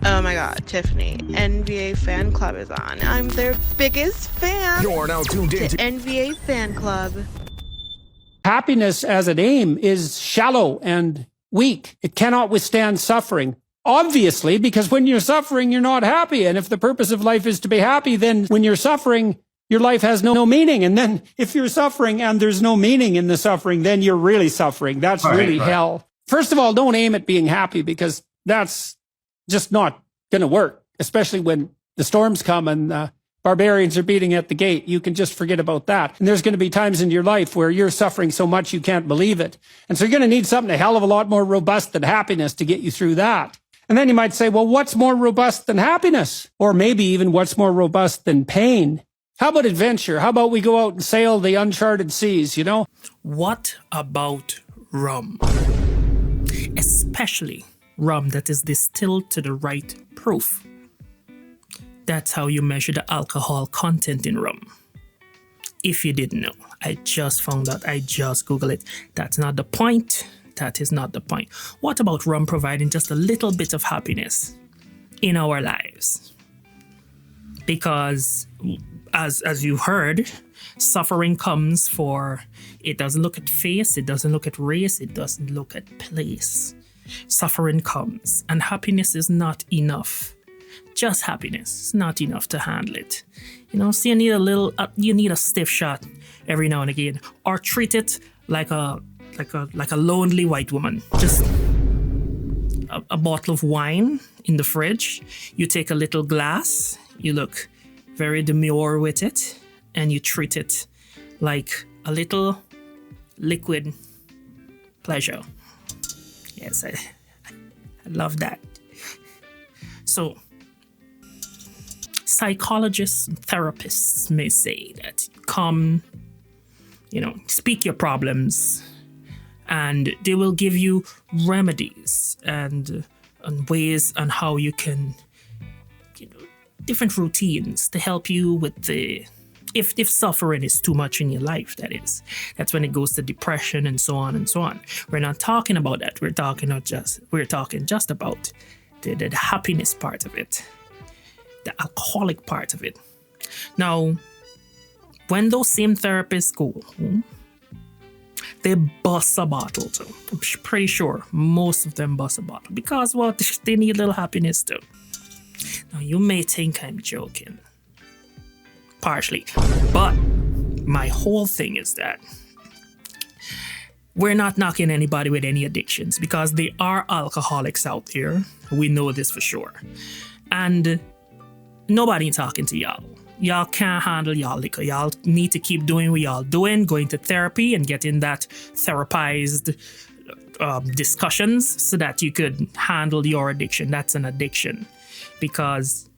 Oh my god, Tiffany, NVA Fan Club is on. I'm their biggest fan. You're now tuned in to NVA Fan Club. Happiness as an aim is shallow and weak. It cannot withstand suffering. Obviously, because when you're suffering, you're not happy. And if the purpose of life is to be happy, then when you're suffering, your life has no meaning. And then if you're suffering and there's no meaning in the suffering, then you're really suffering. That's really hell. First of all, don't aim at being happy, because that's just not going to work, especially when the storms come and barbarians are beating at the gate. You can just forget about that. And there's going to be times in your life where you're suffering so much you can't believe it. And so you're going to need something a hell of a lot more robust than happiness to get you through that. And then you might say, well, what's more robust than happiness? Or maybe even what's more robust than pain? How about adventure? How about we go out and sail the uncharted seas, you know? What about rum? Especially rum that is distilled to the right proof. That's how you measure the alcohol content in rum. If you didn't know, I just found out, I just Googled it. That's not the point. That is not the point. What about rum providing just a little bit of happiness in our lives? Because as you heard, suffering comes for, it doesn't look at face, it doesn't look at race, it doesn't look at place. Suffering comes, and happiness is not enough. Just happiness is not enough to handle it. You know, so you need a stiff shot every now and again, or treat it like a lonely white woman. Just a bottle of wine in the fridge. You take a little glass, you look very demure with it, and you treat it like a little liquid pleasure. Yes, I love that. So, psychologists and therapists may say that come, speak your problems, and they will give you remedies and ways on how you can, different routines to help you with if suffering is too much in your life, that is. That's when it goes to depression and so on and so on. We're not talking about that. We're talking just about the happiness part of it, the alcoholic part of it. Now, when those same therapists go home, they bust a bottle too. I'm pretty sure most of them bust a bottle because, well, they need a little happiness too. Now, you may think I'm joking, partially, but my whole thing is that we're not knocking anybody with any addictions, because there are alcoholics out there. We know this for sure. And nobody talking to y'all. Y'all can't handle y'all liquor. Y'all need to keep doing what y'all doing, going to therapy and getting that therapized discussions so that you could handle your addiction. That's an addiction. Because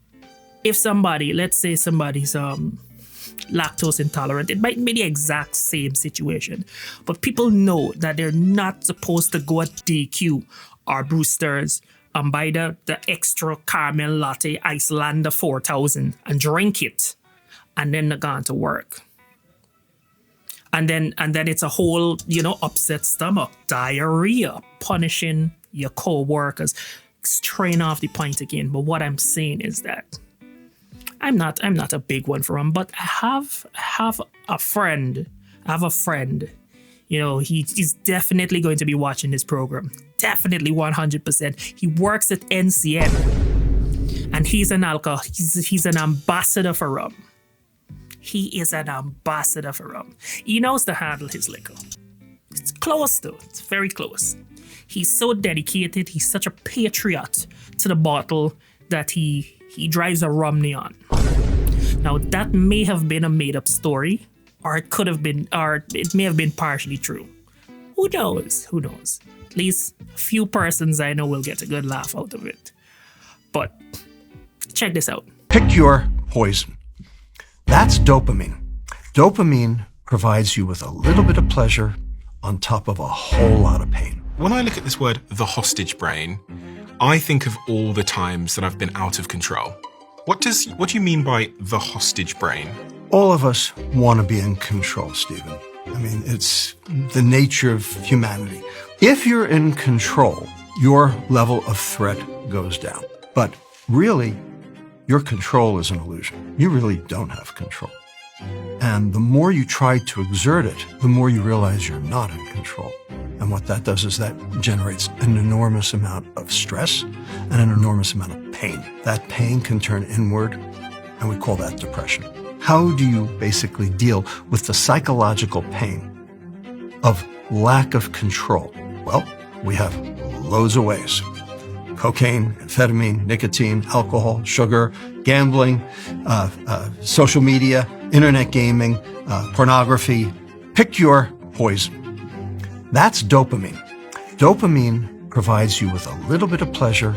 if somebody, let's say somebody's lactose intolerant, it might be the exact same situation. But people know that they're not supposed to go at DQ or Brewster's and buy the extra caramel latte Icelander 4000 and drink it, and then they're going to work. And then it's a whole, upset stomach, diarrhea, punishing your co-workers, straying off the point again. But what I'm saying is that I'm not a big one for rum, but I have a friend. He's definitely going to be watching this program. Definitely 100%. He works at NCN, and he's an alcohol. He's an ambassador for rum. He is an ambassador for rum. He knows to handle his liquor. It's close though. It's very close. He's so dedicated. He's such a patriot to the bottle that he drives a rum neon. Now, that may have been a made-up story, or it may have been partially true. Who knows? At least a few persons I know will get a good laugh out of it. But check this out. Pick your poison. That's dopamine. Dopamine provides you with a little bit of pleasure on top of a whole lot of pain. When I look at this word, the hostage brain, I think of all the times that I've been out of control. What do you mean by the hostage brain? All of us want to be in control, Stephen. I mean, it's the nature of humanity. If you're in control, your level of threat goes down. But really, your control is an illusion. You really don't have control. And the more you try to exert it, the more you realize you're not in control. And what that does is that generates an enormous amount of stress and an enormous amount of pain. That pain can turn inward, and we call that depression. How do you basically deal with the psychological pain of lack of control? Well, we have loads of ways. Cocaine, amphetamine, nicotine, alcohol, sugar, gambling, social media, internet gaming, pornography. Pick your poison. That's dopamine. Dopamine provides you with a little bit of pleasure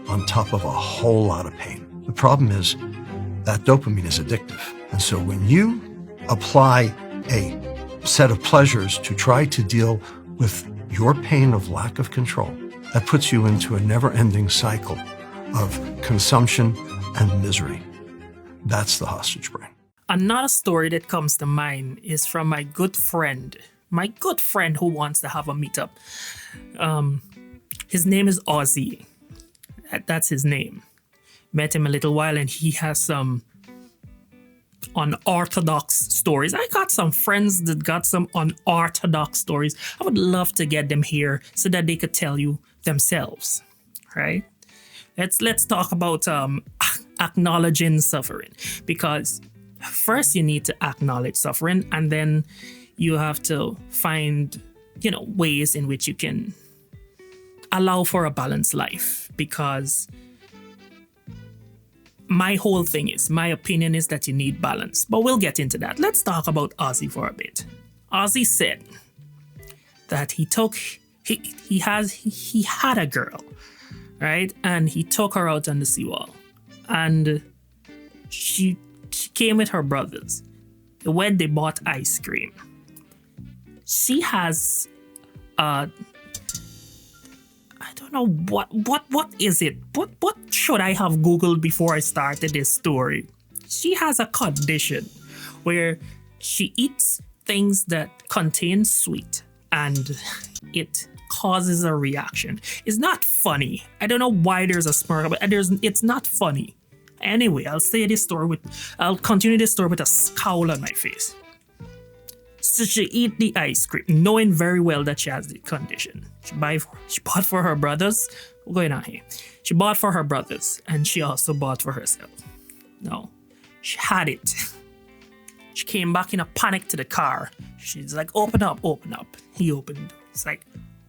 on top of a whole lot of pain. The problem is that dopamine is addictive. And so when you apply a set of pleasures to try to deal with your pain of lack of control, that puts you into a never-ending cycle of consumption and misery. That's the hostage brain. Another story that comes to mind is from my good friend who wants to have a meetup. His name is Ozzy. That's his name. Met him a little while, and he has some unorthodox stories. I got some friends that got some unorthodox stories. I would love to get them here so that they could tell you themselves, right? Let's talk about acknowledging suffering, because first you need to acknowledge suffering, and then you have to find, ways in which you can allow for a balanced life. Because my opinion is that you need balance, but we'll get into that. Let's talk about Ozzy for a bit. Ozzy said that he had a girl, right? And he took her out on the seawall, and she came with her brothers. When they bought ice cream, she has I don't know what is it? What should I have Googled before I started this story? She has a condition where she eats things that contain sweet, and it causes a reaction. It's not funny. I don't know why there's a smirk, but it's not funny. Anyway, I'll continue this story with a scowl on my face. So she eat the ice cream, knowing very well that she has the condition. She bought for her brothers. What's going on here? She bought for her brothers, and she also bought for herself. No, she had it. She came back in a panic to the car. She's like, open up. He opened. He's like,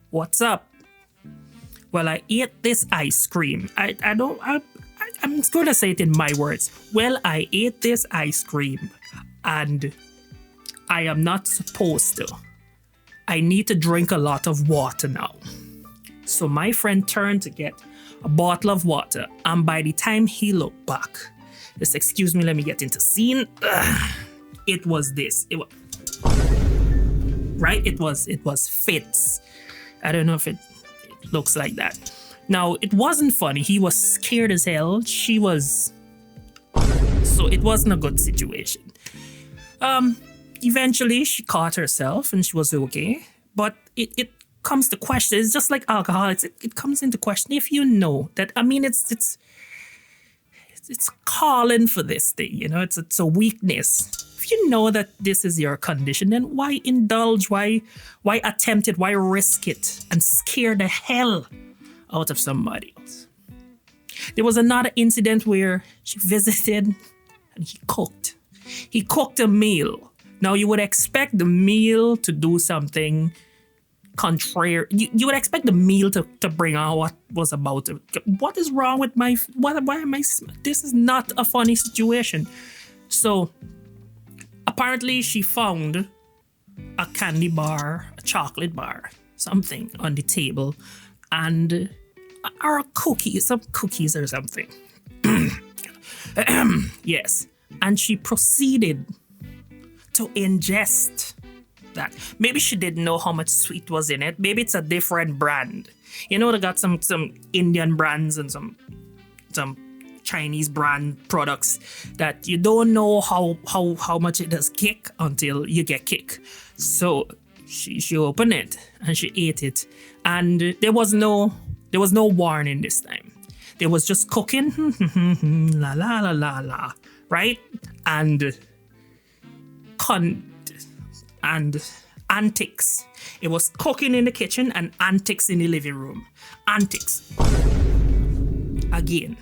what's up? Well, I ate this ice cream. I'm just going to say it in my words. Well, I ate this ice cream, and I am not supposed to. I need to drink a lot of water now. So my friend turned to get a bottle of water, and by the time he looked back, just excuse me, let me get into scene. It was this. It was Fitz. I don't know if it looks like that. Now, it wasn't funny. He was scared as hell. So it wasn't a good situation. Eventually, she caught herself and she was okay. But it comes to question. It's just like alcohol. It comes into question if you know that. I mean, it's calling for this thing. It's a weakness. If you know that this is your condition, then why indulge? Why attempt it? Why risk it and scare the hell out of somebody else? There was another incident where she visited and he cooked. He cooked a meal. Now, you would expect the meal to do something contrary. You would expect the meal to bring out what was about to. What is wrong with why am I? This is not a funny situation. So, apparently she found a candy bar, a chocolate bar, something on the table, and or some cookies or something. Yes. And she proceeded to ingest that. Maybe she didn't know how much sweet was in it. Maybe it's a different brand. They got some Indian brands and some Chinese brand products that you don't know how much it does kick until you get kick. So she opened it and she ate it, and there was no warning this time. It was just cooking, la la la la la, right? And antics. It was cooking in the kitchen and antics in the living room. Antics. Again.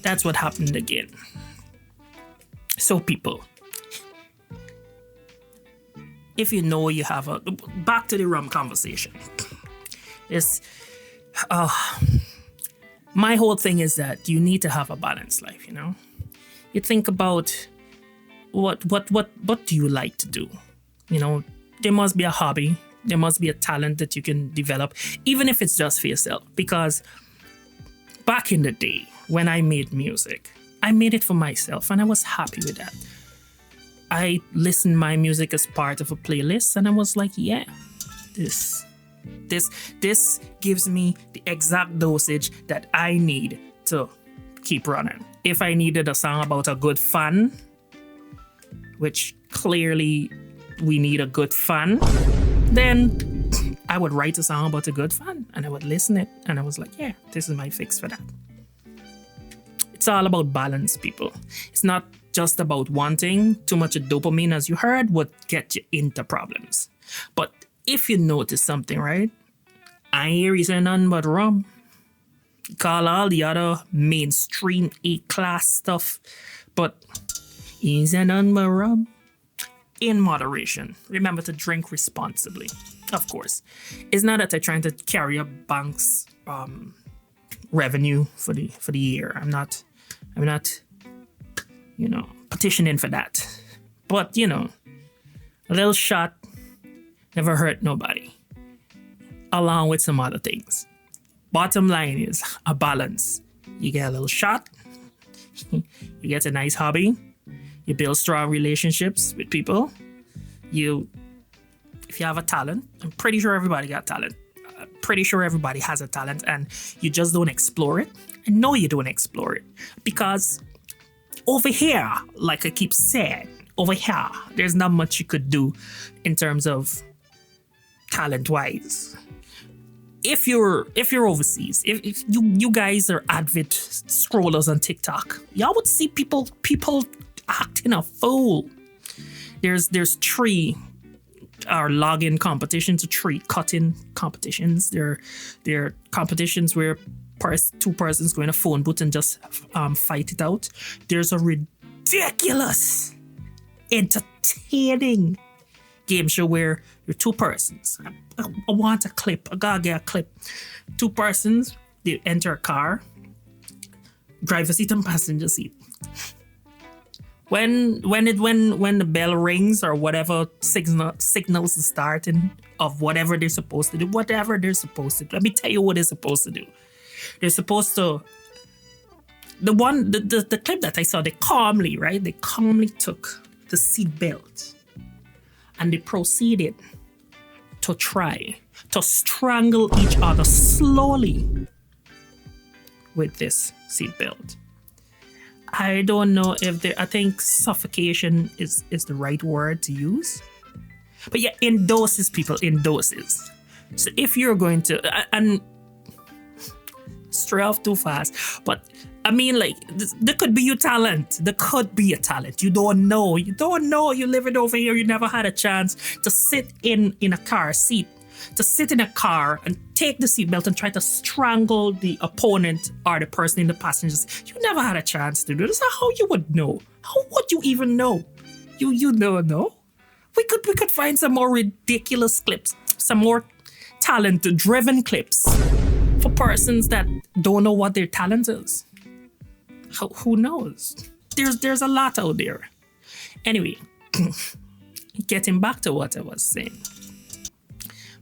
That's what happened again. So people, if you know you have a, back to the rum conversation. It's, my whole thing is that you need to have a balanced life, you know? You think about what do you like to do? You know, there must be a hobby, there must be a talent that you can develop, even if it's just for yourself. Because back in the day when I made music, I made it for myself and I was happy with that. I listened my music as part of a playlist and I was like, yeah, this gives me the exact dosage that I need to keep running. If I needed a song about a good fun, which clearly we need a good fun, then I would write a song about a good fun and I would listen it and I was like, yeah, this is my fix for that. It's all about balance, people. It's not just about wanting too much of dopamine, as you heard, would get you into problems. But if you notice something, right? I ain't hear you say nothing but rum. You call all the other mainstream A-class stuff, but you ain't say nothing but rum. In moderation. Remember to drink responsibly, of course. It's not that they're trying to carry a bank's revenue for the year. I'm not, you know, petitioning for that. But, you know, a little shot never hurt nobody. Along with some other things. Bottom line is a balance. You get a little shot. You get a nice hobby. You build strong relationships with people. If you have a talent, I'm pretty sure everybody got talent. I'm pretty sure everybody has a talent and you just don't explore it. I know you don't explore it because over here, like I keep saying, over here, there's not much you could do in terms of talent-wise. If you're overseas, if you guys are avid scrollers on TikTok, y'all would see people acting a fool. There's tree or login competitions, tree cutting competitions. There are competitions where two persons go in a phone booth and just fight it out. There's a ridiculous, entertaining game show where you're two persons. I want a clip. I gotta get a clip. Two persons, they enter a car, driver seat and passenger seat. When the bell rings or whatever signals the starting of whatever they're supposed to do, let me tell you what they're supposed to do. They're supposed to, the clip that I saw, they calmly took the seat belt and they proceeded to try to strangle each other slowly with this seatbelt. I don't know if I think suffocation is the right word to use. But yeah, in doses, people, in doses. So if you're going to, and stray off too fast, but I mean, like, there could be your talent. There could be a talent. You don't know. You live it over here. You never had a chance to sit in a car seat, to sit in a car and take the seatbelt and try to strangle the opponent or the person in the passenger seat. You never had a chance to do this. How you would know? How would you even know? You don't know. We could find some more ridiculous clips, some more talent-driven clips for persons that don't know what their talent is. Who knows? There's a lot out there. Anyway, getting back to what I was saying.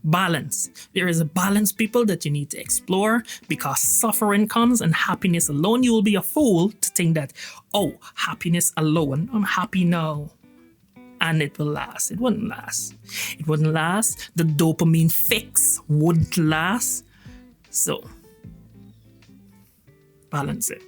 Balance. There is a balance, people, that you need to explore because suffering comes and happiness alone. You will be a fool to think that, oh, happiness alone, I'm happy now. And it will last. It wouldn't last. It wouldn't last. The dopamine fix wouldn't last. So, balance it.